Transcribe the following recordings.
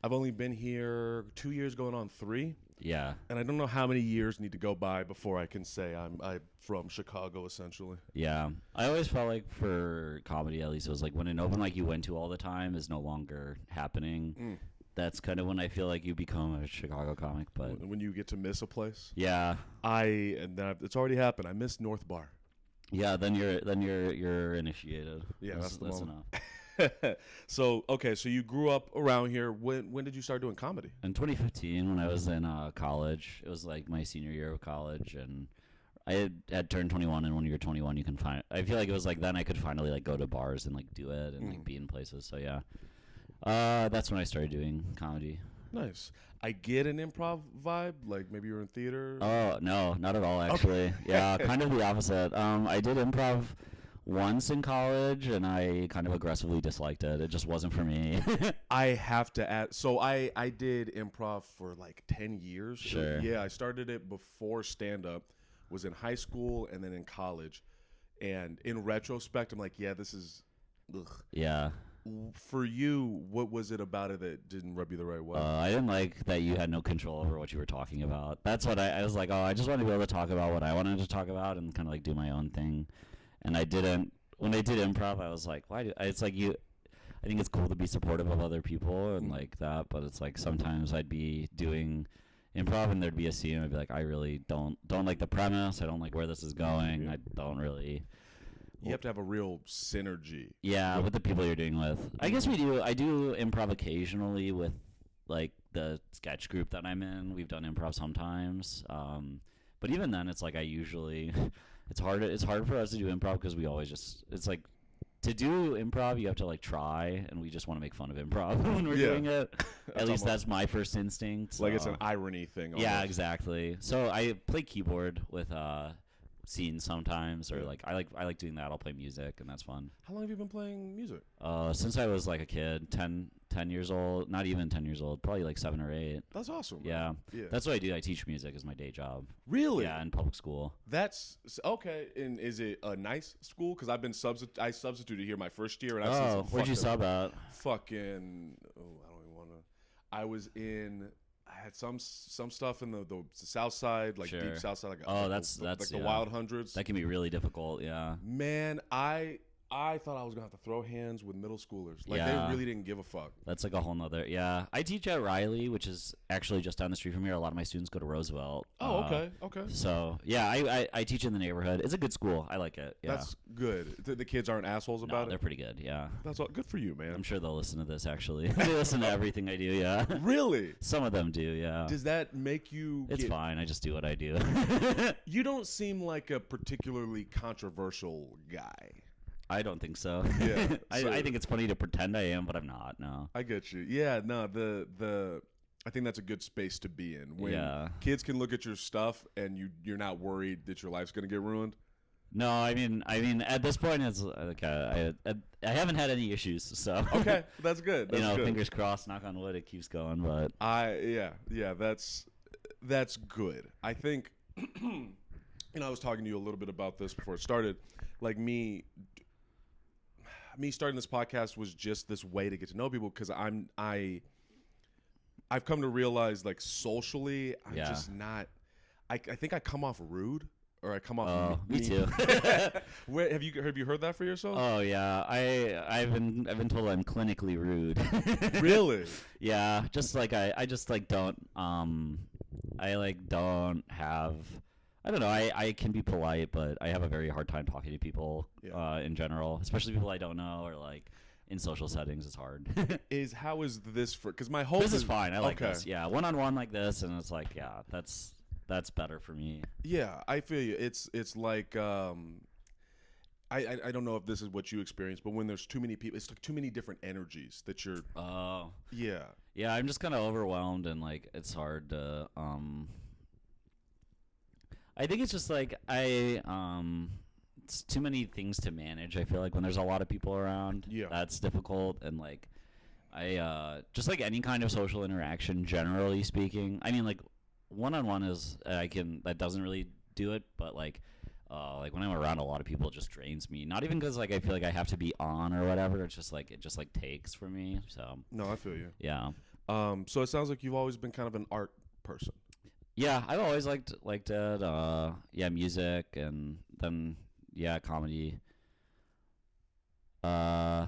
I've only been here 2 years, going on 3. Yeah. And I don't know how many years need to go by before I can say I'm from Chicago, essentially. Yeah. I always felt like for comedy, at least, it was like when an open mic you went to all the time is no longer happening. That's kind of when I feel like you become a Chicago comic. But When you get to miss a place. yeah. It's already happened. I missed North Bar. Yeah, then you're initiated. Yeah, that's the moment. enough. So you grew up around here. When did you start doing comedy? In 2015, when I was in college, it was like my senior year of college, and I had turned 21. And when you're 21, you can I feel like it was like then I could finally like go to bars and like do it and like be in places. So yeah, that's when I started doing comedy. Nice. I get an improv vibe. Like maybe you're in theater. Oh no, not at all actually. Yeah, kind of the opposite. I did improv once in college, and I kind of aggressively disliked it. It just wasn't for me. I have to add. So I did improv for like 10 years. Sure. Yeah, I started it before stand-up, was in high school and then in college. And in retrospect, I'm like, yeah, this is ugh. Yeah. For you, what was it about it that didn't rub you the right way? I didn't like that you had no control over what you were talking about. That's what I was like, I just want to be able to talk about what I wanted to talk about and kind of like do my own thing. And I didn't. When I did improv, I was like, why? It's like I think it's cool to be supportive of other people and like that, but it's like sometimes I'd be doing improv and there'd be a scene and I'd be like, I really don't like the premise. I don't like where this is going. Yeah. I don't really. You have to have a real synergy. Yeah, with the people you're doing with. I guess we do. I do improv occasionally with like the sketch group that I'm in. We've done improv sometimes. But even then, it's like I usually. It's hard for us to do improv because we always just. It's like to do improv, you have to like try, and we just want to make fun of improv when we're doing it. At least that's my first instinct. Like it's an irony thing. Almost. Yeah, exactly. So I play keyboard with scenes sometimes, or like I like doing that. I'll play music, and that's fun. How long have you been playing music? Since I was like a kid, 10 years old. Not even 10 years old. Probably like 7 or 8. That's awesome. Yeah. Yeah. That's what I do. I teach music as my day job. Really? Yeah, in public school. That's okay. And is it a nice school? Because I've been I substituted here my first year, and I've seen some where'd you sub at? Fucking. Oh, I don't even want to. I was in. I had some stuff in the south side, like deep south side. Like, that's like the Wild Hundreds. That can be really difficult. Yeah. Man, I thought I was gonna have to throw hands with middle schoolers. Like they really didn't give a fuck. That's like a whole nother. Yeah, I teach at Riley, which is actually just down the street from here. A lot of my students go to Roosevelt. Oh, okay. So yeah, I teach in the neighborhood. It's a good school. I like it. Yeah. That's good. The kids aren't assholes about it. They're pretty good. Yeah. That's all good for you, man. I'm sure they'll listen to this. Actually, they listen to everything I do. Yeah. Really? Some of them do. Yeah. Does that make you? It's fine. I just do what I do. You don't seem like a particularly controversial guy. I don't think so. Yeah, I think it's funny to pretend I am, but I'm not. No. I get you. Yeah, no. I think that's a good space to be in when kids can look at your stuff and you're not worried that your life's gonna get ruined. No, I mean, at this point, it's like I haven't had any issues. So okay, that's good. That's good. Fingers crossed, knock on wood, it keeps going. But that's good. I think. I was talking to you a little bit about this before it started. Like me starting this podcast was just this way to get to know people because I've come to realize like socially I'm just not. I think I come off rude or I come off. Me too. Where have you heard that for yourself? Oh yeah, I've been told I'm clinically rude. Really? Yeah, just like I just like don't I like don't have. I don't know. I can be polite, but I have a very hard time talking to people in general, especially people I don't know or like in social settings. It's hard. How is this for? Because my whole this is fine. I like this. Yeah, one-on-one like this, and it's like that's better for me. Yeah, I feel you. It's like I don't know if this is what you experience, but when there's too many people, it's like too many different energies that you're. Oh. Yeah. Yeah, I'm just kind of overwhelmed, and like it's hard to I think it's just like it's too many things to manage. I feel like when there's a lot of people around, that's difficult. And like I just like any kind of social interaction, generally speaking. I mean, like one-on-one is that doesn't really do it, but like when I'm around a lot of people, it just drains me. Not even because like I feel like I have to be on or whatever. It's just like it just like takes for me. So no, I feel you. Yeah. So it sounds like you've always been kind of an art person. Yeah, I've always liked it. Yeah, music, and then comedy. Yeah,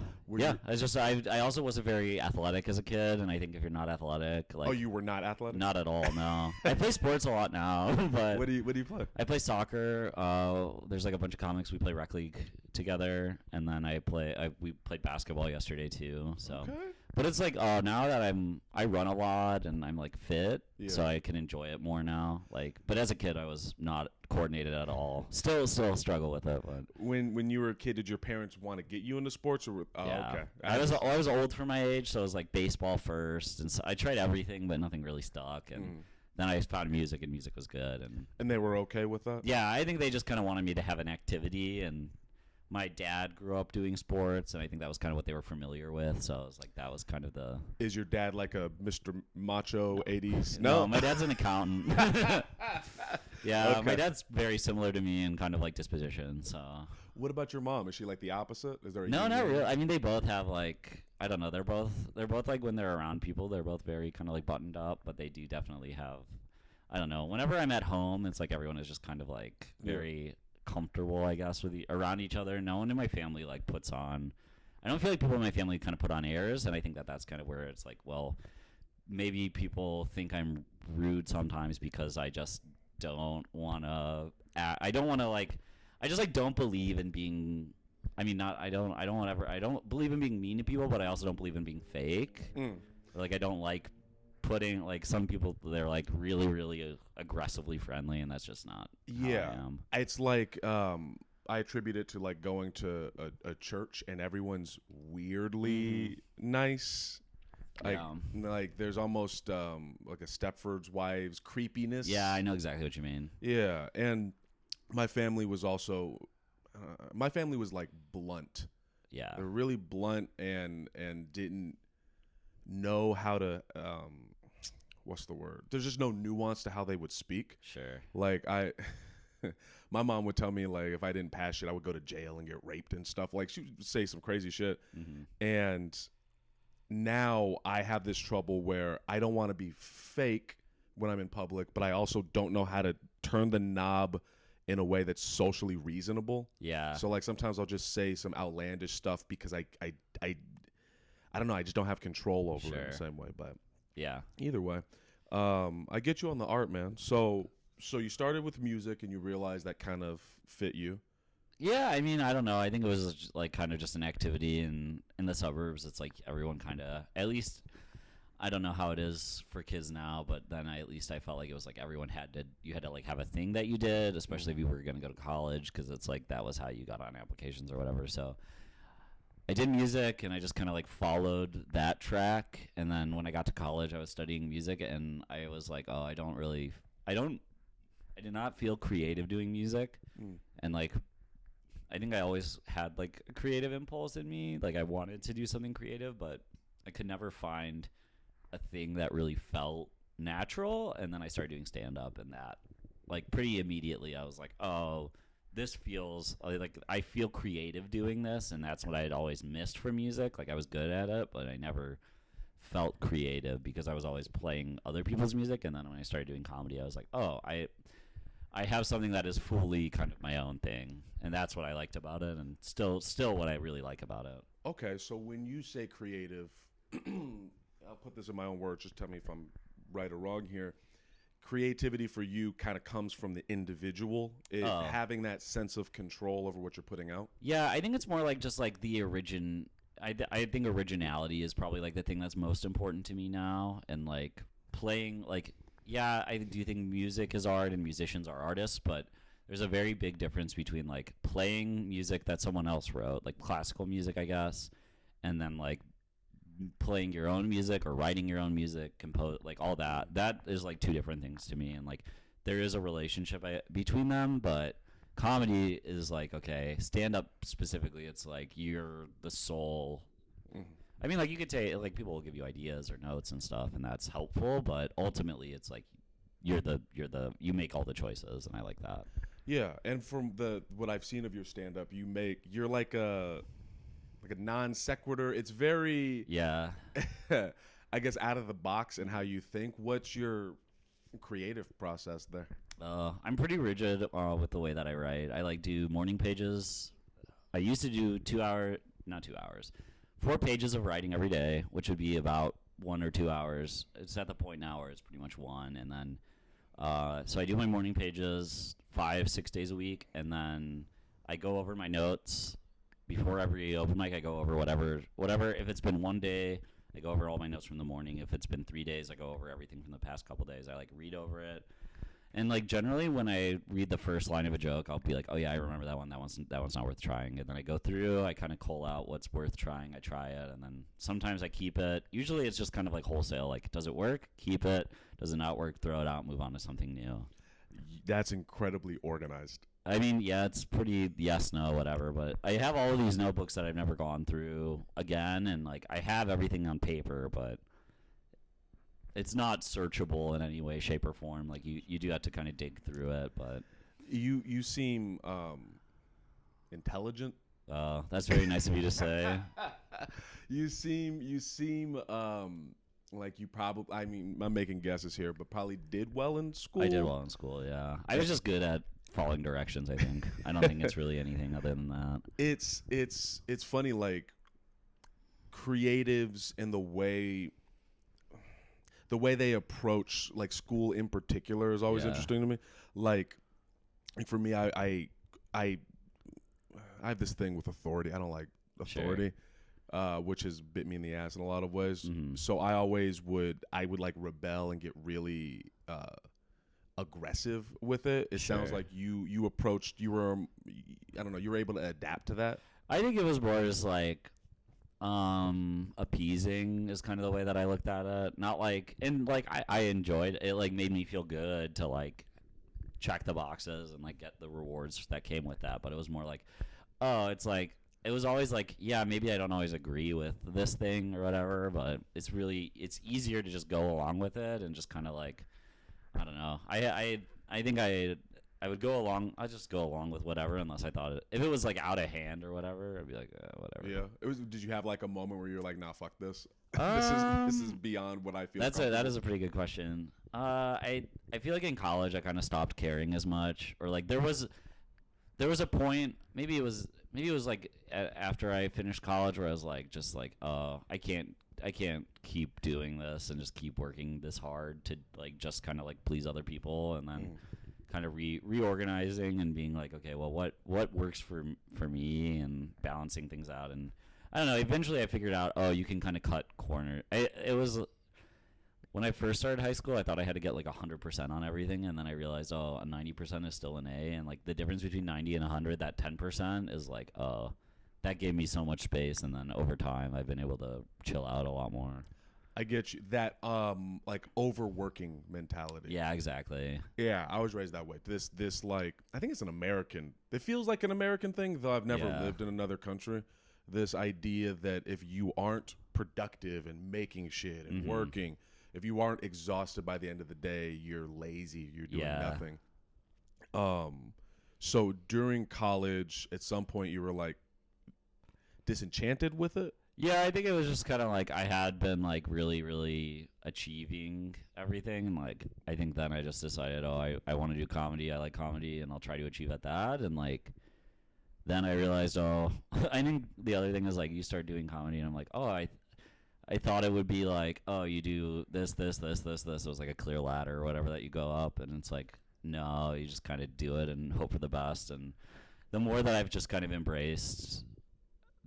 it's just I also wasn't very athletic as a kid, and I think if you're not athletic, like, oh, you were not athletic? not at all. No, I play sports a lot now, but what do you play? I play soccer. There's like a bunch of comics. We play rec league together, and then we played basketball yesterday too. So, Okay. but it's like, now that I run a lot and I'm like fit, so I can enjoy it more now. Like, but as a kid, I was not coordinated at all. Still struggle with it. But when you were a kid, did your parents want to get you into sports, or yeah. okay? I was old for my age, so it was like baseball first, and so I tried everything, but nothing really stuck. And then I found music, and music was good. And they were okay with that? Yeah, I think they just kind of wanted me to have an activity, and my dad grew up doing sports, and I think that was kind of what they were familiar with. So I was like, that was kind of the. Is your dad like a Mr. Macho 80s? No, my dad's an accountant. Yeah, okay. My dad's very similar to me in kind of like disposition. So. What about your mom? Is she like the opposite? Is there a No, not really. I mean, they both have like, I don't know. They're both like, when they're around people, they're both very kind of like buttoned up, but they do definitely have. I don't know. Whenever I'm at home, it's like everyone is just kind of like very comfortable, I guess, with around each other. No one in my family like puts on. I don't feel like people in my family kind of put on airs, and I think that's kind of where it's like, well, maybe people think I'm rude sometimes because I just don't want to. I don't want to like. I just like don't believe in being. I mean, I don't believe in being mean to people, but I also don't believe in being fake. Like, I don't like putting, like, some people, they're like really, really aggressively friendly, and that's just not how I am. It's like I attribute it to like going to a church and everyone's weirdly nice. Like there's almost like a Stepford's Wives creepiness. Yeah, I know exactly what you mean. Yeah, and my family was also like blunt. Yeah, they're really blunt and didn't know how to what's the word? There's just no nuance to how they would speak. Sure. Like my mom would tell me like if I didn't pass shit, I would go to jail and get raped and stuff. Like she would say some crazy shit. And now I have this trouble where I don't want to be fake when I'm in public, but I also don't know how to turn the knob in a way that's socially reasonable. Yeah. So like sometimes I'll just say some outlandish stuff because I don't know, I just don't have control over it in the same way. But yeah, either way, I get you on the art, man. So you started with music and you realized that kind of fit you. Yeah, I mean, I don't know. I think it was just, like, kind of just an activity in the suburbs. It's like everyone kind of, at least, I don't know how it is for kids now, but then at least I felt like it was like everyone you had to like have a thing that you did, especially if you were going to go to college, because it's like that was how you got on applications or whatever. So I did music, and I just kind of like followed that track. And then when I got to college, I was studying music, and I was like, oh, I did not feel creative doing music. And like, I think I always had like a creative impulse in me. Like I wanted to do something creative, but I could never find a thing that really felt natural. And then I started doing stand-up, and that like pretty immediately I was like, oh, this feels like I feel creative doing this. And that's what I had always missed from music. Like I was good at it, but I never felt creative because I was always playing other people's music. And then when I started doing comedy, I was like, oh, I have something that is fully kind of my own thing, and that's what I liked about it, and still what I really like about it. Okay, so when you say creative, I'll put this in my own words, just tell me if I'm right or wrong here. Creativity for you kind of comes from the individual, having that sense of control over what you're putting out? Yeah, I think it's more like just like the I think originality is probably like the thing that's most important to me now, and like playing like... Yeah, I do think music is art and musicians are artists, but there's a very big difference between like playing music that someone else wrote, like classical music, I guess, and then like playing your own music or writing your own music, compose, like all that. That is like two different things to me, and like there is a relationship between them, but comedy is like, okay, stand up specifically, it's like you're the soul. I mean, like, you could say, like, people will give you ideas or notes and stuff, and that's helpful, but ultimately it's like you make all the choices, and I like that. Yeah, and from what I've seen of your stand-up, you're like a non sequitur. It's very... Yeah. I guess, out of the box and how you think. What's your creative process there? I'm pretty rigid with the way that I write. I like do morning pages. I used to do 2 hour, not 2 hours, 4 pages of writing every day, which would be about 1 or 2 hours. It's at the point now where it's pretty much one, and then so I do my morning pages 5-6 days a week, and then I go over my notes before every open mic. I go over whatever. If it's been one day, I go over all my notes from the morning. If it's been 3 days, I go over everything from the past couple days. I like read over it. And like generally when I read the first line of a joke, I'll be like, oh yeah, I remember that one. That one's not worth trying. And then I go through, I kind of cull out what's worth trying. I try it, and then sometimes I keep it. Usually it's just kind of like wholesale. Like, does it work? Keep it. Does it not work? Throw it out. Move on to something new. That's incredibly organized. I mean, yeah, it's pretty yes, no, whatever. But I have all of these notebooks that I've never gone through again, and like I have everything on paper, but it's not searchable in any way, shape, or form. Like you do have to kind of dig through it, but you seem intelligent. That's very nice of you to say. You seem like you probably. I mean, I'm making guesses here, but probably did well in school. I did well in school. Yeah, I was just good at following directions. I think. I don't think it's really anything other than that. It's funny, like creatives and the way they approach like school in particular is always interesting to me. Like for me, I have this thing with authority. I don't like authority, which has bit me in the ass in a lot of ways. Mm-hmm. So I would like rebel and get really aggressive with it. It sounds like you were I don't know, you were able to adapt to that. I think it was more just like appeasing is kind of the way that I looked at it. Not like, and like I enjoyed it. It like made me feel good to like check the boxes and like get the rewards that came with that. But it was more like, oh, it's like it was always like, yeah, maybe I don't always agree with this thing or whatever, but it's easier to just go along with it and just kind of like, I don't know. I think I would go along. I'd just go along with whatever, unless I thought if it was like out of hand or whatever, I'd be like, whatever. Yeah. Did you have like a moment where you're like, nah, fuck this. This is beyond what I feel. That is a pretty good question. I feel like in college I kind of stopped caring as much, or like there was a point. Maybe it was like after I finished college where I was like, just like, oh, I can't keep doing this and just keep working this hard to like just kind of like please other people, and then kind of reorganizing and being like, okay, well, what works for me, and balancing things out. And I don't know, eventually I figured out, oh, you can kind of cut corners. It was when I first started high school, I thought I had to get like 100% on everything, and then I realized, oh, a 90% is still an A, and like the difference between 90 and 100, that 10% is like, oh, that gave me so much space, and then over time I've been able to chill out a lot more. I get you. That like overworking mentality. Yeah, exactly. Yeah, I was raised that way. This like, I think it's an American. It feels like an American thing, though I've never lived in another country. This idea that if you aren't productive and making shit and working, if you aren't exhausted by the end of the day, you're lazy. You're doing nothing. So during college, at some point, you were like disenchanted with it. Yeah, I think it was just kind of like I had been like really, really achieving everything. And like, I think then I just decided, oh, I want to do comedy. I like comedy, and I'll try to achieve at that. And like, then I realized, oh, I think the other thing is like you start doing comedy, and I'm like, oh, I thought it would be like, oh, you do this. It was like a clear ladder or whatever that you go up. And it's like, no, you just kind of do it and hope for the best. And the more that I've just kind of embraced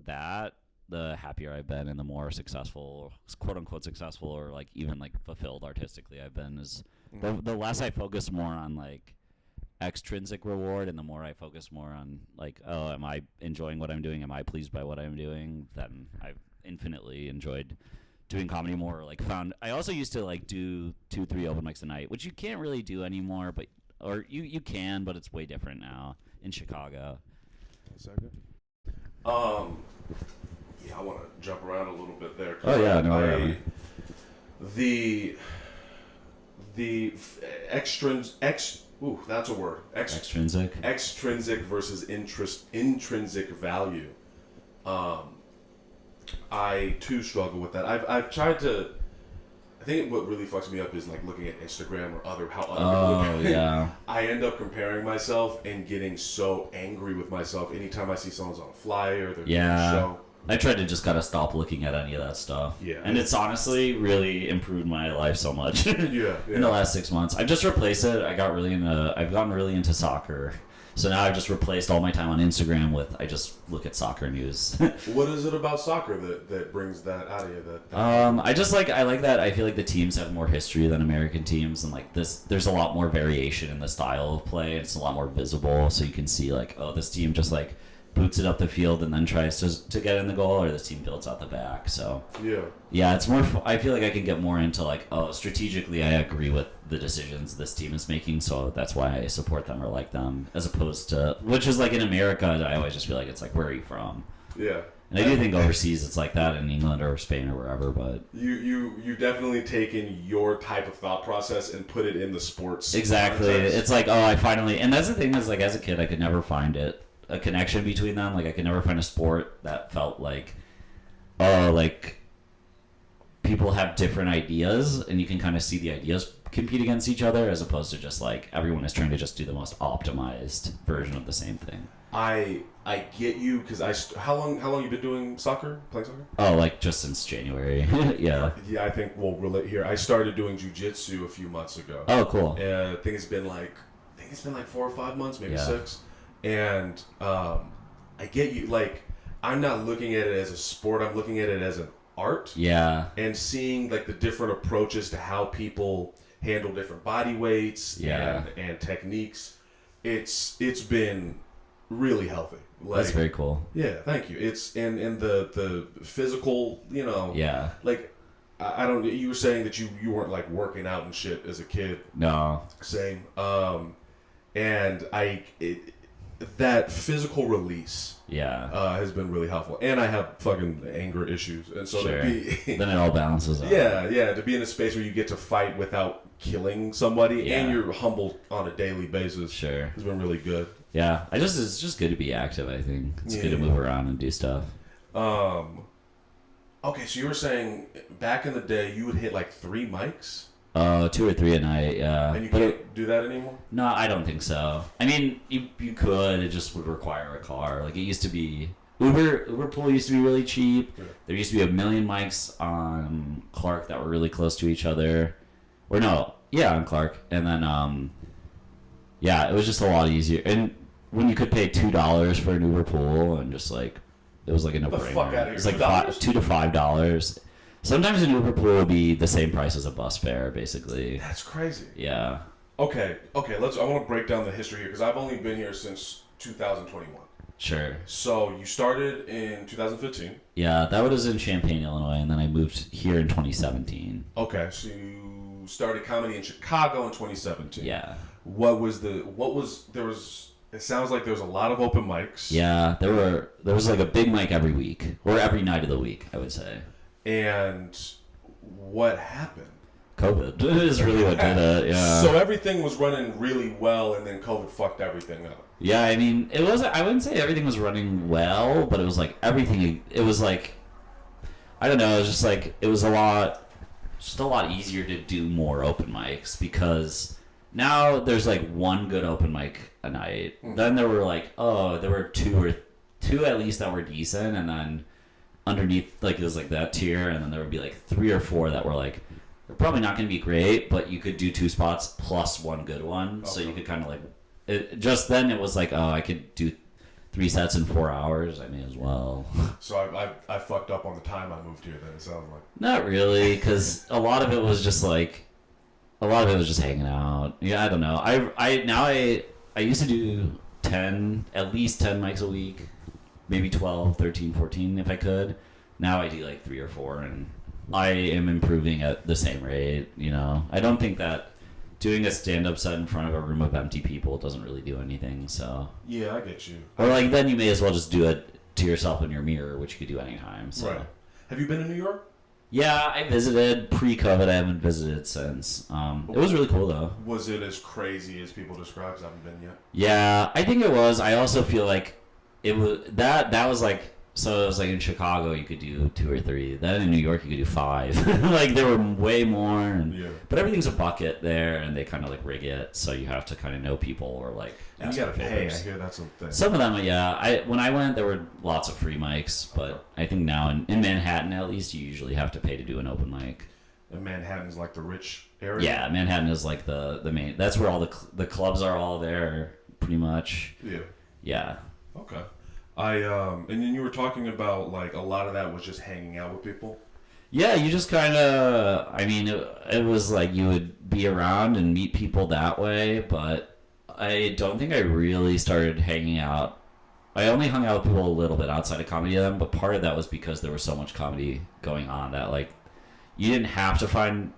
that, the happier I've been, and the more successful, quote unquote successful, or like even like fulfilled artistically I've been, is the less I focus more on like extrinsic reward, and the more I focus more on like, oh, am I enjoying what I'm doing? Am I pleased by what I'm doing? Then I've infinitely enjoyed doing comedy more. Or like I also used to like do 2-3 open mics a night, which you can't really do anymore, or you can, but it's way different now in Chicago. 1 second. Yeah, I want to jump around a little bit there. Oh yeah, no worries. The that's a word. Extrinsic versus intrinsic value. I too struggle with that. I've tried to I think what really fucks me up is like looking at Instagram or how other Oh, people. yeah. I end up comparing myself and getting so angry with myself anytime I see someone's on a flyer or they're doing a show. I tried to just kind of stop looking at any of that stuff. Yeah. And it's honestly really improved my life so much. Yeah. In the last 6 months. I've just replaced it. I've gotten really into soccer. So now I've just replaced all my time on Instagram with I just look at soccer news. What is it about soccer that brings that out of you? I like that. I feel like the teams have more history than American teams, and like there's a lot more variation in the style of play. It's a lot more visible, so you can see like, oh, this team just like boots it up the field and then tries to get in the goal, or this team builds out the back. So yeah, it's more. I feel like I can get more into like, oh, strategically, I agree with the decisions this team is making, so that's why I support them or like them, as opposed to, which is like in America, I always just feel like it's like, where are you from? Yeah. And I do think overseas it's like that in England or Spain or wherever, but you definitely taken your type of thought process and put it in the sports. Exactly. Context. It's like, oh, I finally, and that's the thing is like as a kid I could never find a connection between them. Like I could never find a sport that felt like, oh, like people have different ideas and you can kind of see the ideas compete against each other, as opposed to just like everyone is trying to just do the most optimized version of the same thing. I get you, because how long you been doing soccer, playing soccer? Oh, like just since January. Yeah. Yeah, I think we'll relate here. I started doing jiu-jitsu a few months ago. Oh, cool. I think it's been like 4 or 5 months, maybe 6. And I get you. Like, I'm not looking at it as a sport. I'm looking at it as an art. Yeah. And seeing like the different approaches to how people handle different body weights and techniques. It's been really healthy. Like, that's very cool. Yeah, thank you. It's and the physical, you know. Yeah. Like, I don't. You were saying that you weren't like working out and shit as a kid. No. Same. And that physical release. Yeah. Has been really helpful, and I have fucking anger issues, and so sure. then it all balances out. Yeah, to be in a space where you get to fight without killing somebody, and you're humbled on a daily basis. Sure. Has been really good. Yeah, it's just good to be active. I think it's good to move around and do stuff. Okay, so you were saying back in the day you would hit like 3 mics. 2 or 3 a night, yeah. And you can't do that anymore? No, I don't think so. I mean, you could. It just would require a car. Like, it used to be... Uber Pool used to be really cheap. Yeah. There used to be a million mics on Clark that were really close to each other. Or no, yeah, on Clark. And then, yeah, it was just a lot easier. And when you could pay $2 for an Uber Pool and just, like... It was like a no-brainer. It was like $2 to $5. Sometimes an Uber Pool would be the same price as a bus fare, basically. That's crazy. Yeah. Okay. I want to break down the history here, because I've only been here since 2021. Sure. So you started in 2015. Yeah, that was in Champaign, Illinois, and then I moved here in 2017. Okay, so you started comedy in Chicago in 2017. Yeah. It sounds like there was a lot of open mics. Yeah, there was like a big mic every week, or every night of the week, I would say. And what happened? COVID is really what did it, yeah. So everything was running really well, and then COVID fucked everything up. Yeah, I mean, it wasn't, I wouldn't say everything was running well, but it was like everything, it was like, I don't know, it was just like, it was a lot easier to do more open mics, because now there's like one good open mic a night. Mm-hmm. Then there were like, there were two at least that were decent, and then underneath, like, it was like that tier, and then there would be like 3 or 4 that were like, they're probably not going to be great, but you could do 2 spots plus one good one. Okay. So you could kind of like, just then it was like, I could do 3 sets in 4 hours. I may as well. So I fucked up on the time I moved here then, it sounds like. Not really, because a lot of it was just like, hanging out. Yeah, I don't know. I used to do at least 10 mics a week. Maybe 12, 13, 14 if I could. Now I do like 3 or 4, and I am improving at the same rate, you know. I don't think that doing a stand-up set in front of a room of empty people doesn't really do anything, so. Yeah, I get you. Or like then you may as well just do it to yourself in your mirror, which you could do anytime, so. Right. Have you been in New York? Yeah, I visited pre-COVID. I haven't visited since. It was really cool, though. Was it as crazy as people describe? I haven't been yet. Yeah, I think it was. I also feel like it was that was like So it was like in Chicago you could do 2 or 3. Then in New York you could do 5. Like there were way more. And, Yeah. But everything's a bucket there, and they kind of like rig it, so you have to kind of know people or like. And you gotta pay. I hear that's something. Some of them, yeah. When I went, there were lots of free mics, but I think now in Manhattan at least, you usually have to pay to do an open mic. And Manhattan's like the rich area. Yeah, Manhattan is like the main. That's where all the clubs are all there, pretty much. Yeah. Yeah. Okay. And then you were talking about like a lot of that was just hanging out with people. Yeah, you just kind of. I mean, it was like you would be around and meet people that way, but I don't think I really started hanging out. I only hung out with people a little bit outside of comedy then, but part of that was because there was so much comedy going on that like you didn't have to find.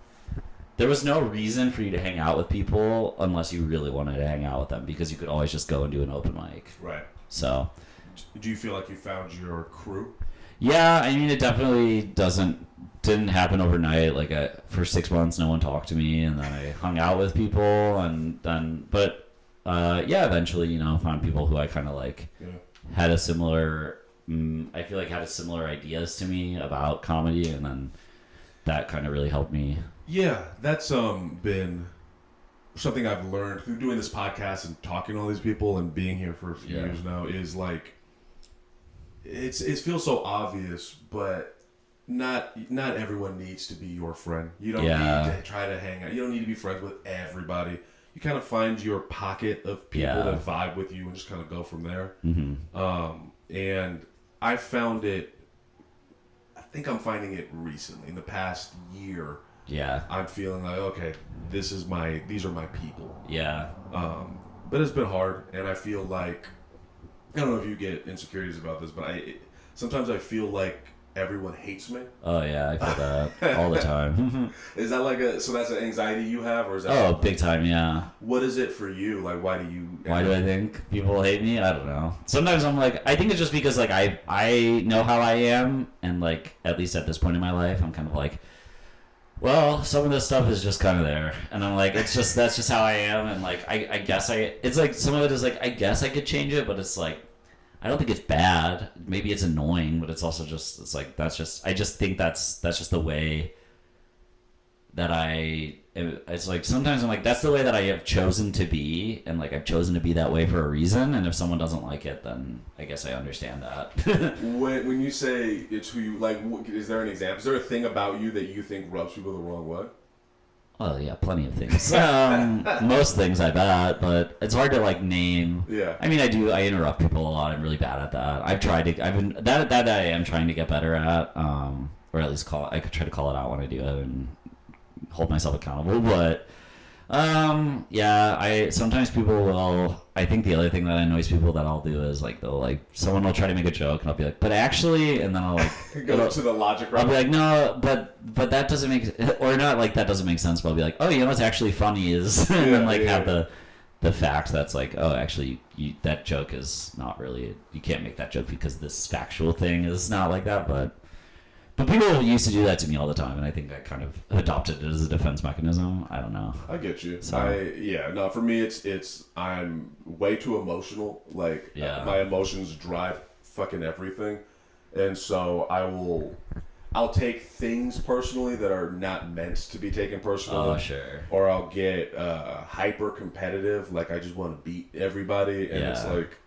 There was no reason for you to hang out with people unless you really wanted to hang out with them, because you could always just go and do an open mic. Right. So. Do you feel like you found your crew? Yeah, I mean, it definitely didn't happen overnight. Like for 6 months, no one talked to me, and then I hung out with people, and then, but yeah, eventually, found people who I kind of like had a similar. I feel like had a similar ideas to me about comedy, and then that kind of really helped me. Yeah, that's been something I've learned through doing this podcast and talking to all these people and being here for a few years now. Is like it feels so obvious, but not everyone needs to be your friend. You don't need to try to hang out. You don't need to be friends with everybody. You kind of find your pocket of people that vibe with you and just kind of go from there. Mm-hmm. And I found it. I think I'm finding it recently in the past year. Yeah. I'm feeling like, okay, these are my people. Yeah. But it's been hard, and I feel like, I don't know if you get insecurities about this, but sometimes I feel like everyone hates me. Oh yeah, I feel that all the time. Is that so that's an anxiety you have, or is that? Oh, big time, yeah. What is it for you? Like, why do I think people hate me? I don't know. Sometimes I'm like, I think it's just because like I know how I am, and like at least at this point in my life, I'm kind of like, well, some of this stuff is just kind of there, and I'm like, that's just how I am, and like I guess it's like some of it is like I guess I could change it, but it's like I don't think it's bad. Maybe it's annoying, but it's also just it's like I just think that's just the way that it's like sometimes I'm like that's the way that I have chosen to be, and like I've chosen to be that way for a reason, and if someone doesn't like it, then I guess I understand that. When you say it's who you like, is there an example? Is there a thing about you that you think rubs people the wrong way? Oh yeah, plenty of things. Most things I bet, but it's hard to like name. Yeah. I mean, I interrupt people a lot. I'm really bad at that. I've been that I am trying to get better at, or at least I could try to call it out when I do it and hold myself accountable. But yeah, sometimes people will. I think the other thing that annoys people that I'll do is like someone will try to make a joke and I'll be like, but actually, and then I'll like go to the logic. I'll be like, no, but that doesn't make, or not like that doesn't make sense. But I'll be like, oh, what's actually funny is, and then like have the fact that's like, oh, actually, that joke is not really. You can't make that joke because this factual thing is not like that, but. But people used to do that to me all the time, and I think I kind of adopted it as a defense mechanism. I don't know. I get you. So, for me, it's I'm way too emotional. Like, my emotions drive fucking everything, and so I'll take things personally that are not meant to be taken personally. Oh, sure. Or I'll get hyper competitive, like I just want to beat everybody, and it's like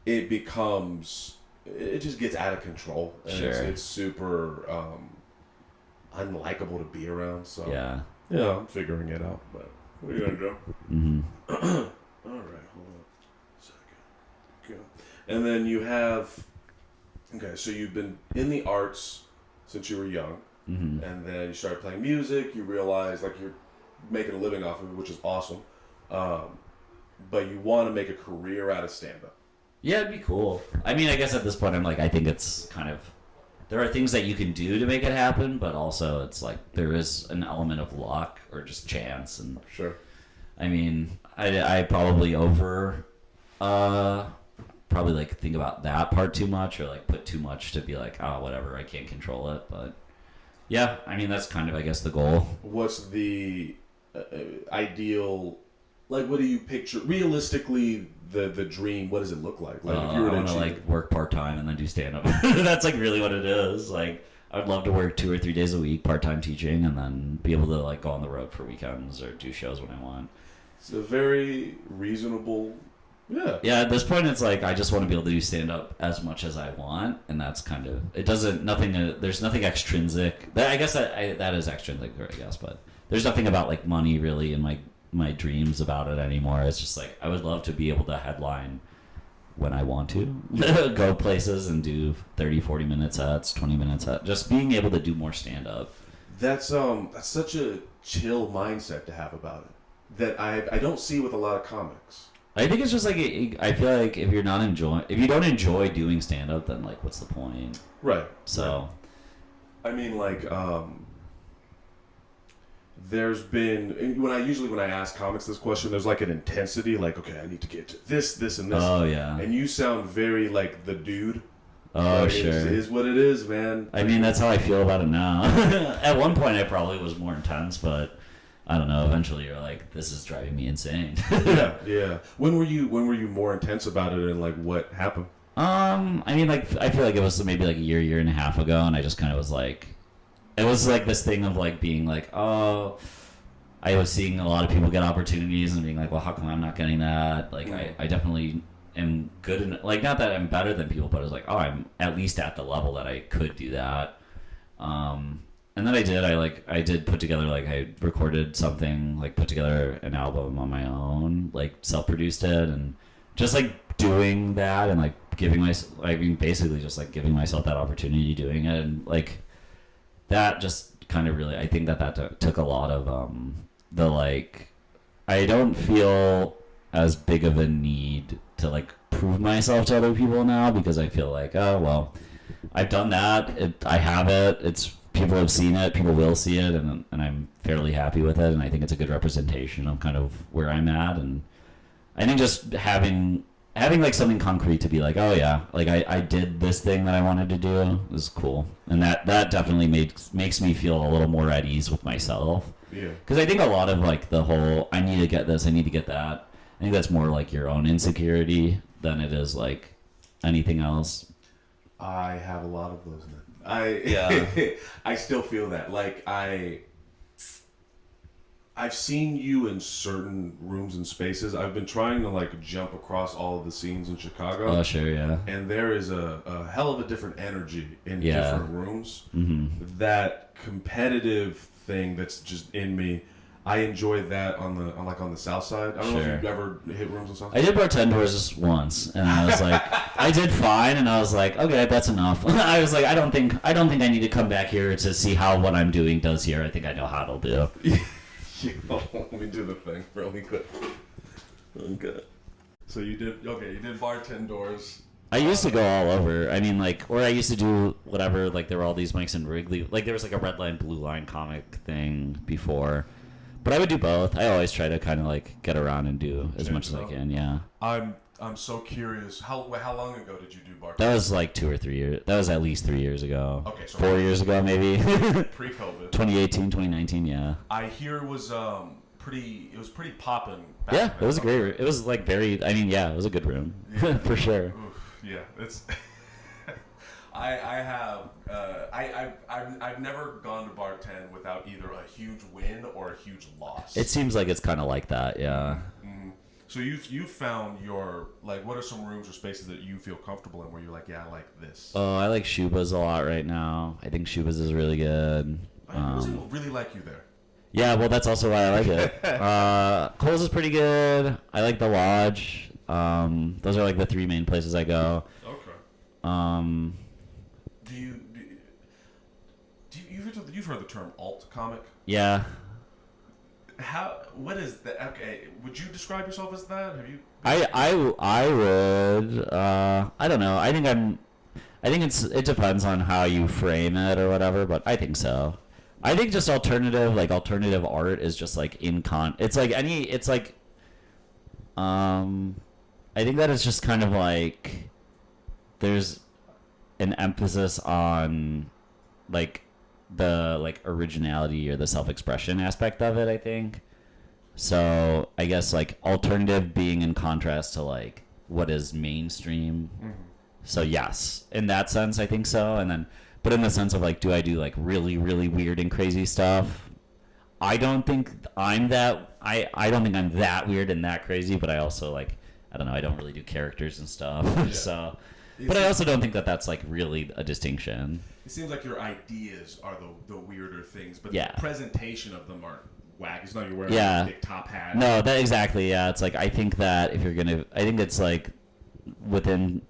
it becomes. It just gets out of control. And it's super unlikable to be around. So I'm figuring it out. But what are you gonna do? Mm-hmm. All right, hold on a second. Go. And then you have. Okay, so you've been in the arts since you were young, and then you started playing music. You realize like you're making a living off of it, which is awesome. But you want to make a career out of stand-up. Yeah, it'd be cool. I mean, I guess at this point, I'm like, I think it's kind of, there are things that you can do to make it happen, but also it's like there is an element of luck or just chance. And sure. I mean, I probably probably like think about that part too much, or like put too much to be like, oh, whatever, I can't control it. But yeah, I mean, that's kind of, I guess, the goal. What's the ideal Like, what do you picture realistically? The dream. What does it look like? Like, if you were I want to like work part time and then do stand up. That's like really what it is. Like, I'd love to work 2 or 3 days a week, part time teaching, and then be able to like go on the road for weekends or do shows when I want. It's a very reasonable. Yeah. Yeah. At this point, it's like I just want to be able to do stand up as much as I want, and that's kind of it. Doesn't nothing. There's nothing extrinsic. I guess that is extrinsic, I guess, but there's nothing about like money really in my dreams about it anymore. It's just like I would love to be able to headline when I want to go places and do 30-40 minute sets, 20-minute sets, just being able to do more stand up. That's such a chill mindset to have about it that I don't see with a lot of comics. I think it's just like I feel like if you don't enjoy doing stand up, then like what's the point? Right. So I mean, like there's been when I ask comics this question, there's like an intensity, like, okay, I need to get to this, and this. Oh yeah. And you sound very like the dude. Oh like, sure. It is what it is, man. I mean, that's how I feel about it now. At one point, I probably was more intense, but I don't know. Eventually, you're like, this is driving me insane. Yeah. When were you more intense about it, and like what happened? I mean, like I feel like it was maybe like a year and a half ago, and I just kind of was like. It was like this thing of like being like, oh, I was seeing a lot of people get opportunities and being like, well, how come I'm not getting that? Like, I definitely am good in like, not that I'm better than people, but it was like, oh, I'm at least at the level that I could do that. And then I did put together, like, I recorded something, like, put together an album on my own, like, self-produced it, and just like doing that and like basically just like giving myself that opportunity doing it, and like. That just kind of really, I think that took a lot of the like, I don't feel as big of a need to like prove myself to other people now because I feel like, oh, well, I've done that. I have it. It's people have seen it. People will see it. And I'm fairly happy with it. And I think it's a good representation of kind of where I'm at. And I think just having like something concrete to be like, oh yeah, like I did this thing that I wanted to do was cool, and that definitely makes me feel a little more at ease with myself. Yeah. Because I think a lot of like the whole I need to get this, I need to get that. I think that's more like your own insecurity than it is like anything else. I have a lot of those. I still feel that. Like I've seen you in certain rooms and spaces. I've been trying to like jump across all of the scenes in Chicago. Oh, sure, yeah. And there is a hell of a different energy in different rooms. Mm-hmm. That competitive thing that's just in me. I enjoy that on the south side. I don't know if you've ever hit rooms on south side. I did bartenders just once, and I was like, I did fine, and I was like, okay, that's enough. I was like, I don't think I need to come back here to see how what I'm doing does here. I think I know how it'll do. Let me do the thing really quick. Okay. So you did bartenders. I used to go all over. I mean, like, or I used to do whatever. Like, there were all these mics in Wrigley. Like, there was like a red line, blue line comic thing before. But I would do both. I always try to kind of like get around and do as much as I can. Yeah. I'm so curious. How long ago did you do bartenders? That was like 2 or 3 years. That was at least 3 years ago. Okay, so 4 years ago maybe. Pre-COVID. 2018, 2019. Yeah. I hear it was pretty poppin'. Yeah, it was great. It was like very. I mean, yeah, it was a good room for sure. Oof, yeah, it's. I've never gone to bartend without either a huge win or a huge loss. It seems like it's kind of like that, yeah. Mm-hmm. So you found your like, what are some rooms or spaces that you feel comfortable in where you're like, yeah, I like this. Oh, I like Shuba's a lot right now. I think Shuba's is really good. I really like you there. Yeah, well, that's also why I like it. Cole's is pretty good. I like the Lodge. Those are like the 3 main places I go. Okay. You've heard the term alt comic? Yeah. What is that? Okay, would you describe yourself as that? Have you? I would. I don't know. I think it depends on how you frame it or whatever, but I think so. I think just alternative art is just like it's like I think that it's just kind of like there's an emphasis on like the like originality or the self-expression aspect of it, I think. So I guess like alternative being in contrast to like what is mainstream. Mm-hmm. So yes, in that sense, I think so. And then, but in the sense of like, do I do like really, really weird and crazy stuff? I don't think I'm that. I don't think I'm that weird and that crazy. But I also like, I don't know. I don't really do characters and stuff. Yeah. So, but I also don't think that that's like really a distinction. It seems like your ideas are the weirder things, but the presentation of them aren't whack. It's not you're wearing a big top hat. No, that exactly. Yeah, it's like I think that if you're gonna, I think it's like within.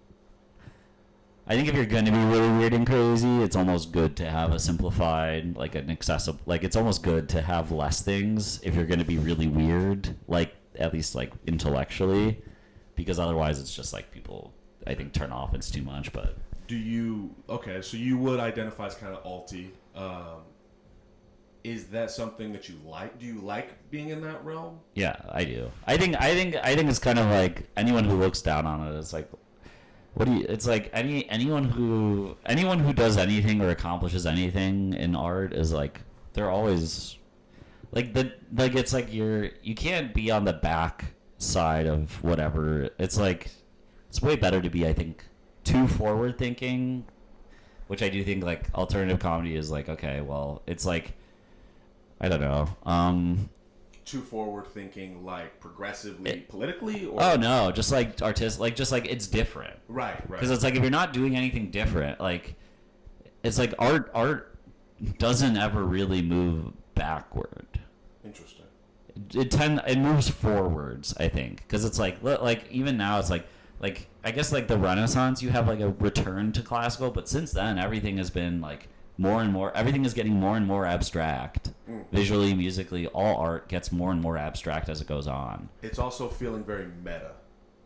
I think if you're going to be really weird and crazy, it's almost good to have a simplified, like an accessible, like it's almost good to have less things if you're going to be really weird, like at least like intellectually, because otherwise it's just like people, I think, turn off. It's too much. But okay, so you would identify as kind of alty. Is that something that you like? Do you like being in that realm? Yeah, I do. I think it's kind of like anyone who looks down on it is like, what do you? It's like anyone who does anything or accomplishes anything in art is like they're always like it's like you can't be on the back side of whatever. It's like it's way better to be, I think, too forward thinking, which I do think like alternative comedy is like, okay, well, it's like I don't know. Too forward thinking, like progressively politically, or no, just like artistic, like just like it's different, right? Because it's like if you're not doing anything different, like it's like art doesn't ever really move backward. Interesting. It moves forwards, I think, because it's like even now it's like I guess like the Renaissance, you have like a return to classical, but since then everything has been like more and more, everything is getting more and more abstract. Visually, musically, all art gets more and more abstract as it goes on. It's also feeling very meta.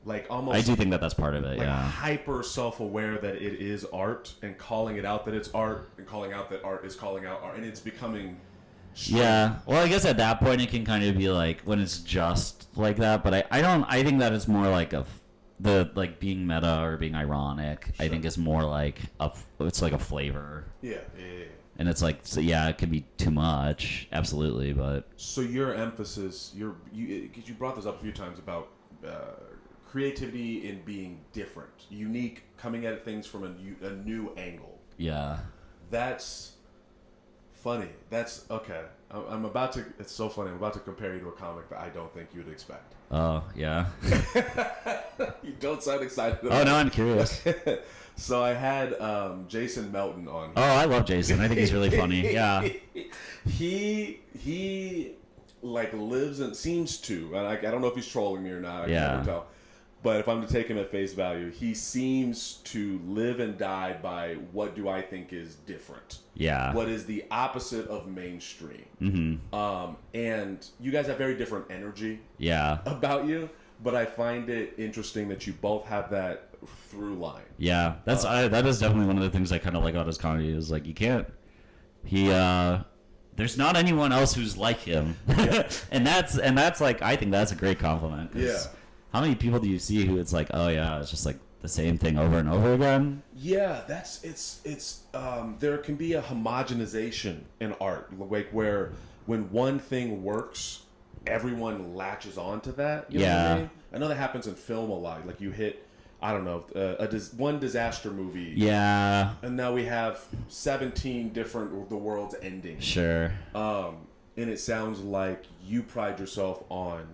Like almost I do think that that's part of it, like yeah. Hyper self-aware that it is art and calling it out that it's art and calling out that art is calling out art, and it's becoming strange. Yeah. Well, I guess at that point it can kind of be like when it's just like that, but I think that it's more like the like being meta or being ironic. Sure. I think is more like it's like a flavor. Yeah. And it's like, so yeah, it could be too much, absolutely, but... So your emphasis, because you brought this up a few times about creativity in being different, unique, coming at things from a new angle. Yeah. That's funny. That's, okay. I'm about to, it's so funny, I'm about to compare you to a comic that I don't think you'd expect. Oh, yeah. You don't sound excited about it. Oh, no, I'm curious. So I had Jason Melton on. Oh, I love Jason. I think he's really funny. Yeah. He like lives and seems to. And I don't know if he's trolling me or not. I can never tell. But if I'm to take him at face value, he seems to live and die by what do I think is different. Yeah. What is the opposite of mainstream. Mm-hmm. And you guys have very different energy. Yeah. About you. But I find it interesting that you both have that through line. Yeah, that is definitely one of the things I kind of like about his comedy is like there's not anyone else who's like him. Yeah. and that's like I think that's a great compliment. Yeah. How many people do you see who it's like, oh yeah, it's just like the same thing over and over again? Yeah, it's there can be a homogenization in art, like where when one thing works, everyone latches onto that. You know what I mean? I know that happens in film a lot. Like you hit, I don't know, one disaster movie. Yeah. And now we have 17 different the world's ending. Sure. And it sounds like you pride yourself on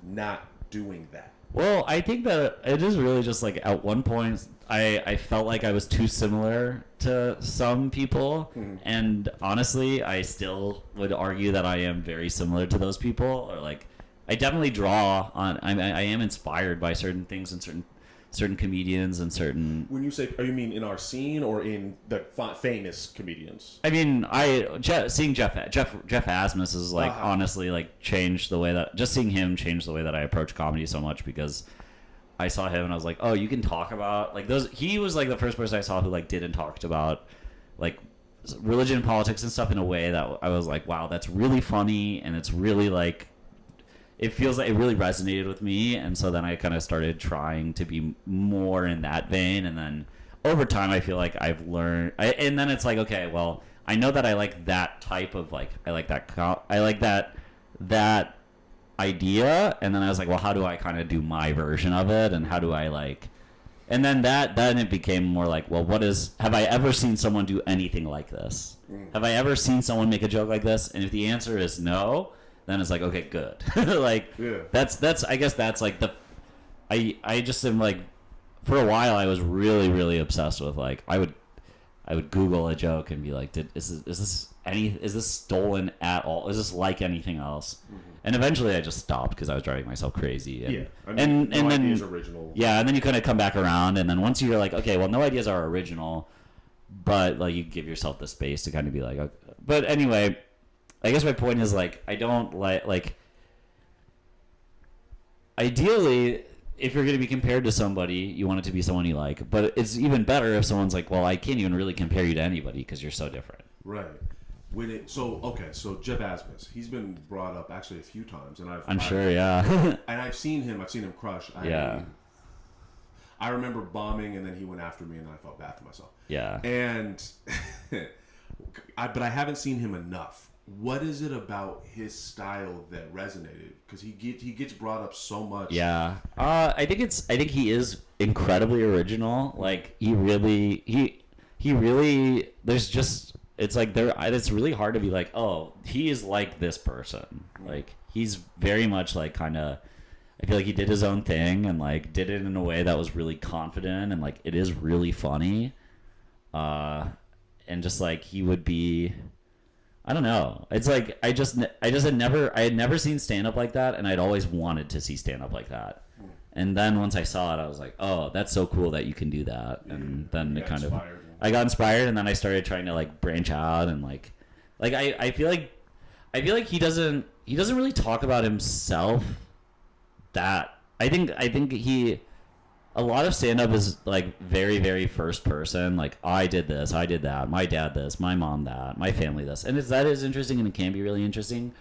not doing that. Well, I think that it is really just like at one point I felt like I was too similar to some people, and honestly, I still would argue that I am very similar to those people. Or like, I definitely draw on. I am inspired by certain things and certain comedians and certain. When you say, you mean in our scene or in the famous comedians? I mean, seeing Jeff Asmus is like honestly like changed the way that just seeing him change the way that I approach comedy so much because I saw him and I was like, oh, you can talk about like those. He was like the first person I saw who like did and talked about like religion and politics and stuff in a way that I was like, wow, that's really funny and it's really like. It feels like it really resonated with me, and so then I kind of started trying to be more in that vein, and then over time I feel like I've learned, and then it's like, okay, well, I know that I like that type of like, I like that idea, and then I was like, well, how do I kind of do my version of it, and how do I like, and then then it became more like, well, have I ever seen someone do anything like this? Have I ever seen someone make a joke like this? And if the answer is no, then it's like, okay, good. Like, that's I guess that's like I just am like, for a while I was really, really obsessed with like, I would Google a joke and be like, is this stolen at all? Is this like anything else? Mm-hmm. And eventually I just stopped because I was driving myself crazy. And, I mean, and then idea's original. Yeah, and then you kind of come back around, and then once you're like, okay, well, no ideas are original, but like you give yourself the space to kind of be like, okay. But anyway, I guess my point is like, I don't like ideally, if you're going to be compared to somebody, you want it to be someone you like. But it's even better if someone's like, well, I can't even really compare you to anybody because you're so different. Right. So Jeff Asmus, he's been brought up actually a few times, and I'm sure, yeah. And I've seen him crush. I remember bombing, and then he went after me, and then I felt bad for myself. Yeah. And, but I haven't seen him enough. What is it about his style that resonated? Because he gets brought up so much. Yeah. I think he is incredibly original. Like he really. There's just. It's like it's really hard to be like, oh, he is like this person. Like he's very much like kind of, I feel like he did his own thing and like did it in a way that was really confident and like it is really funny. And just like he would be, I don't know. It's like I had never seen stand up like that, and I'd always wanted to see stand up like that. And then once I saw it, I was like, oh, that's so cool that you can do that. And then it kind of. I got inspired, and then I started trying to like branch out and like I feel like he doesn't really talk about himself. That I think a lot of stand up is like very, very first person. Like I did this, I did that, my dad this, my mom that, my family this, and that is interesting and it can be really interesting.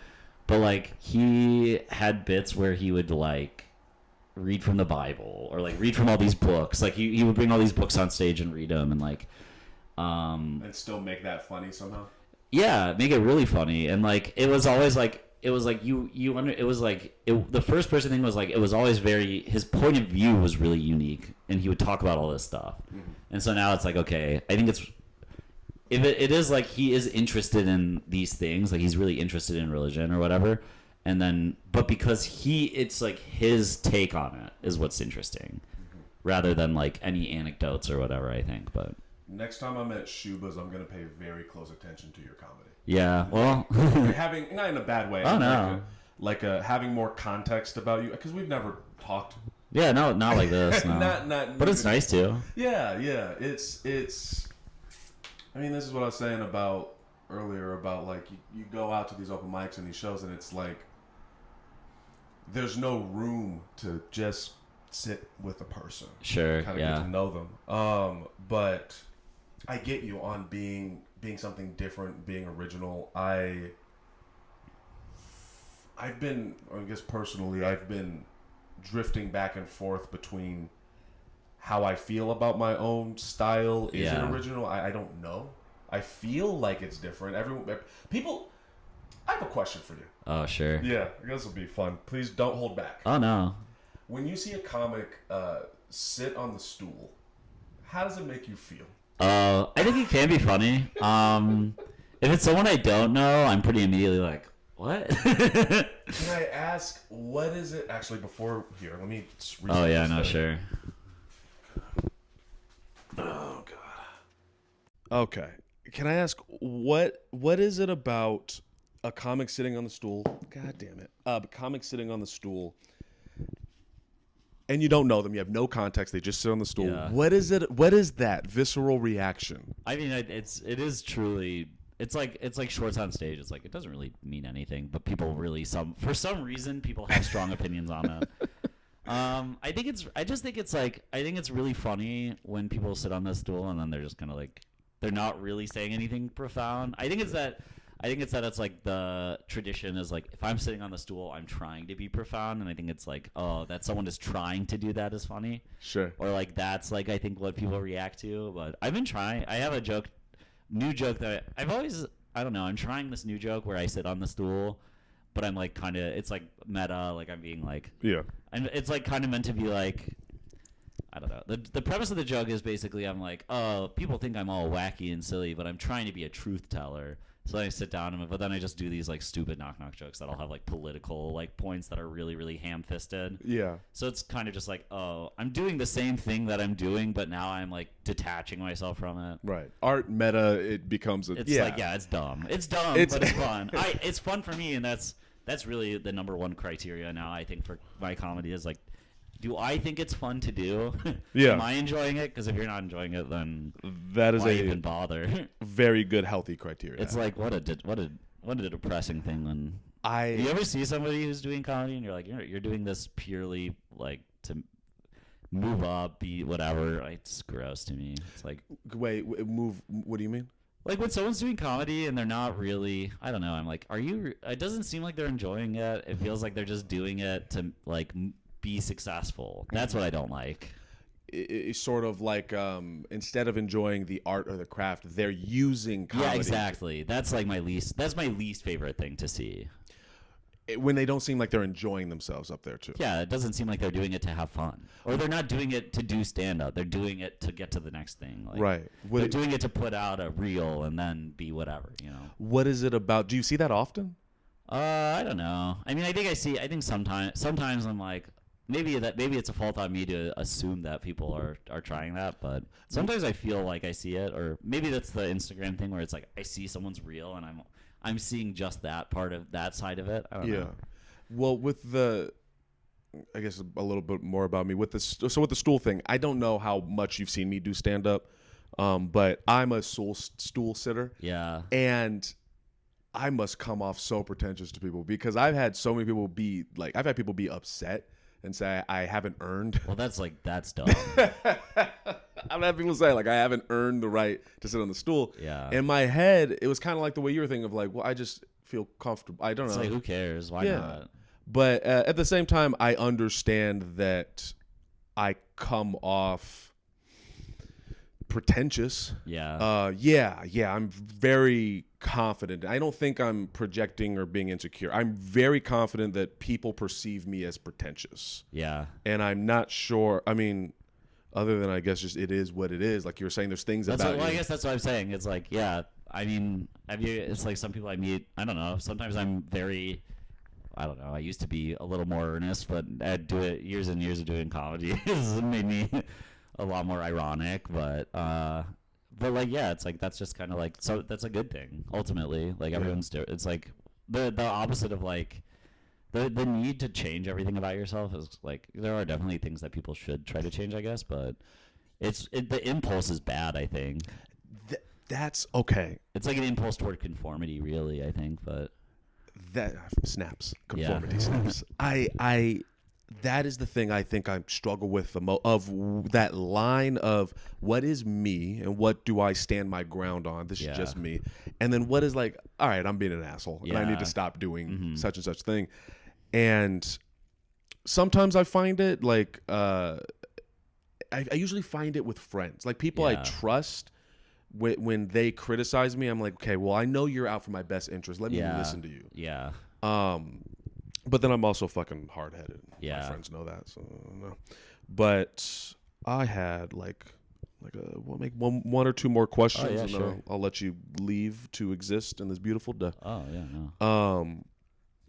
But like he had bits where he would like read from the Bible or like read from all these books. Like he would bring all these books on stage and read them and like. And still make that funny somehow. Yeah, make it really funny, and like it was always like the first person thing was like it was always his point of view was really unique, and he would talk about all this stuff, and so now it's like okay, I think it is like he is interested in these things, like he's really interested in religion or whatever, and then but because it's like his take on it is what's interesting, rather than like any anecdotes or whatever. I think, but. Next time I'm at Shuba's, I'm going to pay very close attention to your comedy. Yeah, well... having, not in a bad way. Oh, no. Like having more context about you, because we've never talked. Yeah, no, not like this, no. not but it's nice, too. Yeah. It's... I mean, this is what I was saying earlier about, like, you go out to these open mics and these shows, and it's like, there's no room to just sit with a person. Sure, kind of get to know them. But... I get you on being something different, being original. I've been, I guess personally, I've been drifting back and forth between how I feel about my own style. Is it original? I don't know. I feel like it's different. I have a question for you. Oh, sure. Yeah, I guess it'll be fun. Please don't hold back. Oh, no. When you see a comic sit on the stool, how does it make you feel? I think it can be funny. If it's someone I don't know, I'm pretty immediately like, what? Can I ask, what is it? Actually, before here, let me just read. Oh, yeah, no, sure. Oh, God. Okay. Can I ask, what is it about a comic sitting on the stool? God damn it. A comic sitting on the stool. And you don't know them. You have no context. They just sit on the stool. Yeah. What is it? What is that visceral reaction? I mean, it is truly. It's like shorts on stage. It's like it doesn't really mean anything, but people really for some reason people have strong opinions on it. I think it's really funny when people sit on the stool and then they're just kind of like they're not really saying anything profound. I think it's that it's like the tradition is like if I'm sitting on the stool, I'm trying to be profound, and I think it's like, oh, that someone is trying to do that is funny. Sure. Or like that's like I think what people react to. But I've been trying. I have a new joke that I've always, I don't know, I'm trying this new joke where I sit on the stool, but I'm like kind of, it's like meta, like I'm being like, Yeah. and it's like kind of meant to be like, I don't know. The premise of the joke is basically I'm like, oh, people think I'm all wacky and silly, but I'm trying to be a truth teller. So then I sit down but then I just do these like stupid knock jokes that'll have like political like points that are really, really ham-fisted. Yeah. So it's kind of just like, oh, I'm doing the same thing that I'm doing, but now I'm like detaching myself from it. Right. Art meta, it becomes It's like, yeah, it's dumb. It's dumb, but it's fun. It's fun for me, and that's really the number one criteria now, I think, for my comedy is like, do I think it's fun to do? Yeah. Am I enjoying it? Because if you're not enjoying it, then that is why even bother? Very good, healthy criteria. It's like what a depressing thing when do you ever see somebody who's doing comedy and you're like, you're doing this purely like to move up, be whatever. Like, it's gross to me. It's like, wait, move. What do you mean? Like when someone's doing comedy and they're not really, I don't know. I'm like, are you? It doesn't seem like they're enjoying it. It feels like they're just doing it to like be successful. That's what I don't like. It's sort of like instead of enjoying the art or the craft, they're using comedy. Yeah, exactly. That's like my least favorite thing to see. When they don't seem like they're enjoying themselves up there too. Yeah, it doesn't seem like they're doing it to have fun, or they're not doing it to do stand up. They're doing it to get to the next thing. Like, right. They're doing it to put out a reel and then be whatever. You know. What is it about? Do you see that often? I don't know. I mean, I think sometimes I'm like, maybe it's a fault on me to assume that people are trying that, but sometimes I feel like I see it, or maybe that's the Instagram thing where it's like I see someone's reel and I'm seeing just that part of that side of it. I don't know. Well, I guess a little bit more about me with the stool thing. I don't know how much you've seen me do stand up, but I'm a stool sitter. Yeah. And I must come off so pretentious to people because I've had so many people I've had people be upset and say I haven't earned. Well, that's dumb. I've had people say like I haven't earned the right to sit on the stool. Yeah. In my head, it was kind of like the way you were thinking of like, well, I just feel comfortable. I don't know. It's like, who cares? Why not? But at the same time, I understand that I come off pretentious. Yeah. Yeah. I'm very confident. I don't think I'm projecting or being insecure. I'm very confident that people perceive me as pretentious. Yeah. And I'm not sure. I mean, other than I guess just it is what it is. Like you were saying, there's things about you. I guess that's what I'm saying. It's like, yeah. I mean, it's like some people I meet. I don't know. Sometimes I'm very. I don't know. I used to be a little more earnest, but I'd do it years and years of doing comedy has made me a lot more ironic. But like, yeah, it's like that's just kind of like, so that's a good thing ultimately. Like everyone's doing. It's like the opposite of like the need to change everything about yourself is like there are definitely things that people should try to change, I guess, but the impulse is bad, I think. That's okay. It's like an impulse toward conformity, really, I think, but. That snaps. Conformity snaps. That is the thing I think I struggle with the most, of that line of what is me and what do I stand my ground on? This is just me. And then what is like, all right, I'm being an asshole and I need to stop doing such and such thing. And sometimes I find it like, I usually find it with friends, like people I trust. When they criticize me, I'm like, okay, well, I know you're out for my best interest. Let me listen to you. Yeah. But then I'm also fucking hard-headed. Yeah. My friends know that, so no. But I had we'll make one or two more questions, and then I'll let you leave to exist in this beautiful day. Oh yeah, no.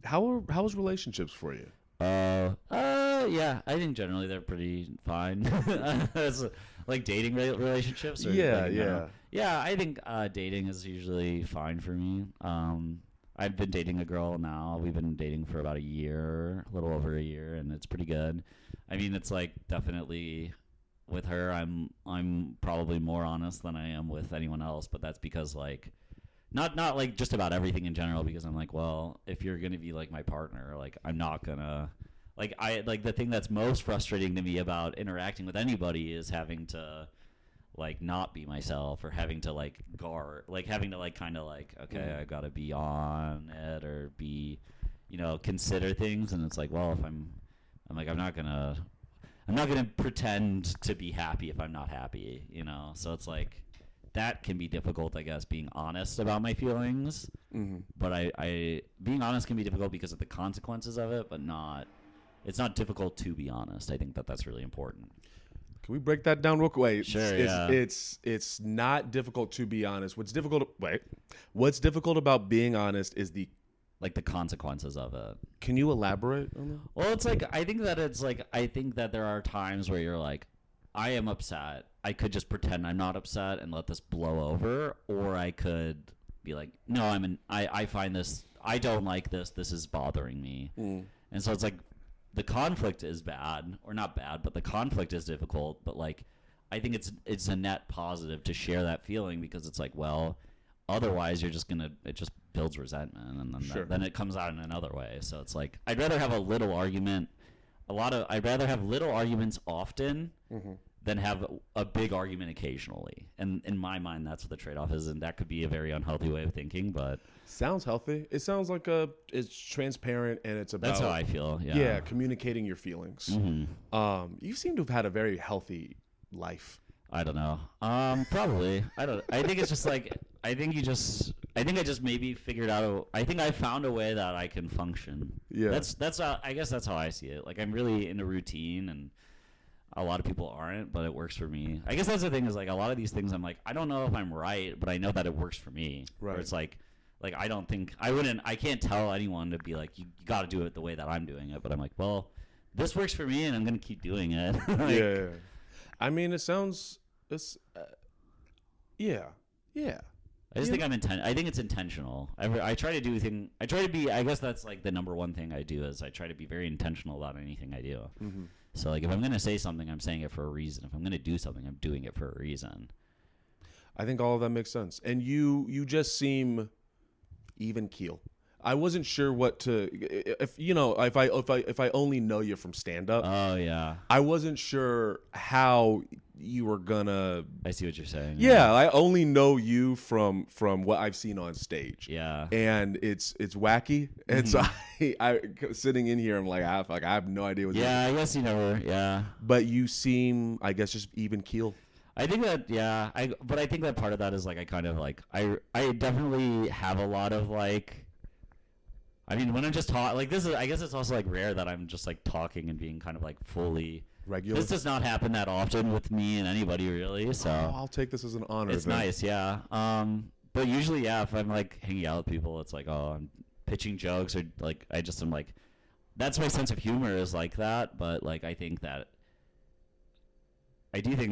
How's relationships for you? Yeah, I think generally they're pretty fine. Like dating relationships. Or yeah. I think dating is usually fine for me. I've been dating a girl now. We've been dating for about a little over a year, and it's pretty good. I mean, it's like definitely with her, I'm probably more honest than I am with anyone else, but that's because like. Not like just about everything in general, because I'm like, well, if you're gonna be like my partner, like I'm not gonna like the thing that's most frustrating to me about interacting with anybody is having to like not be myself, or having to like guard, like having to like kind of like, okay, I gotta be on it or be, consider things, and it's like, well, if I'm like I'm not gonna pretend to be happy if I'm not happy, so it's like. that can be difficult, I guess, being honest about my feelings. Mm-hmm. But I being honest can be difficult because of the consequences of it, but it's not difficult to be honest. I think that's really important. Can we break that down real quick? Wait, sure, it's not difficult to be honest. What's difficult about being honest is the consequences of it. Can you elaborate on that? Well, I think that there are times where you're like, I am upset. I could just pretend I'm not upset and let this blow over, or I could be like, no, I find this, I don't like this. This is bothering me. And so it's like, the conflict is bad, or not bad, but the conflict is difficult. But like, I think it's a net positive to share that feeling, because it's like, well, otherwise it just builds resentment, and then then it comes out in another way. So it's like, I'd rather have I'd rather have little arguments often than have a big argument occasionally. And in my mind, that's what the trade-off is, and that could be a very unhealthy way of thinking, but sounds healthy. It sounds like it's transparent, and it's about, that's how I feel. Yeah, communicating your feelings. You seem to have had a very healthy life. I don't know. Probably. I think it's just like, I think I just maybe figured out I think I found a way that I can function. Yeah. That's I guess that's how I see it. Like, I'm really into routine, and a lot of people aren't, but it works for me. I guess that's the thing, is like, a lot of these things I'm like, I don't know if I'm right, but I know that it works for me. Right. Where it's like I can't tell anyone to be like, you got to do it the way that I'm doing it, but I'm like, well, this works for me, and I'm going to keep doing it. Yeah. I mean, it sounds, yeah. I just think I think it's intentional. I try to do thing. I try to be. I guess that's like the number one thing I do, is I try to be very intentional about anything I do. So like, if I'm gonna say something, I'm saying it for a reason. If I'm gonna do something, I'm doing it for a reason. I think all of that makes sense. And you just seem even keel. I wasn't sure what to, if I only know you from stand up. Oh yeah. I wasn't sure how you were gonna. I see what you're saying. Yeah, I only know you from what I've seen on stage. Yeah. And it's wacky. And so I sitting in here, I'm like, I have no idea what's I guess you never. Yeah. But you seem, I guess, just even keel. I think that, but I think that part of that is like, I kind of like, I definitely have a lot of like, I mean, when I'm just talking, like, this is, I guess it's also like rare that I'm just like talking and being kind of like fully regular. This does not happen that often with me and anybody, really. So I'll take this as an honor. It's nice, yeah. But usually, if I'm like hanging out with people, it's like, oh, I'm pitching jokes, or like, I just am like, that's my sense of humor, is like that. But like, I do think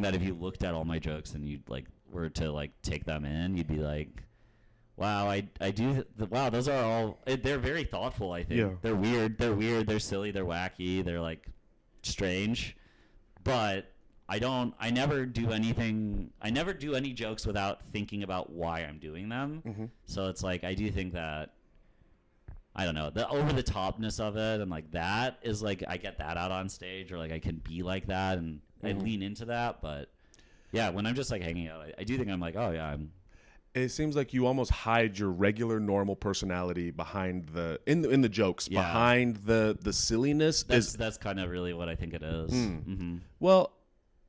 that if you looked at all my jokes and you like were to like take them in, you'd be like, wow, wow, those are all, they're very thoughtful, I think. Yeah. They're weird, they're silly, they're wacky, they're like strange, but I never do any jokes without thinking about why I'm doing them. So it's like, I do think that, I don't know, the over the topness of it, and like that is like, I get that out on stage, or like I can be like that, and I lean into that. But yeah, when I'm just like hanging out, I do think I'm like, oh yeah, it seems like you almost hide your regular, normal personality behind in the jokes, behind the silliness. That's kind of really what I think it is. Well,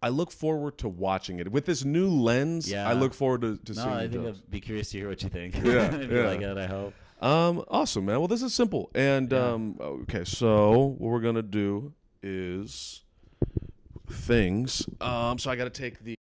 I look forward to watching it with this new lens. I look forward to seeing. I think I'd be curious to hear what you think. Yeah, if you like it, I hope. Awesome, man. Well, this is simple, and okay. So what we're gonna do is things. So I got to take the.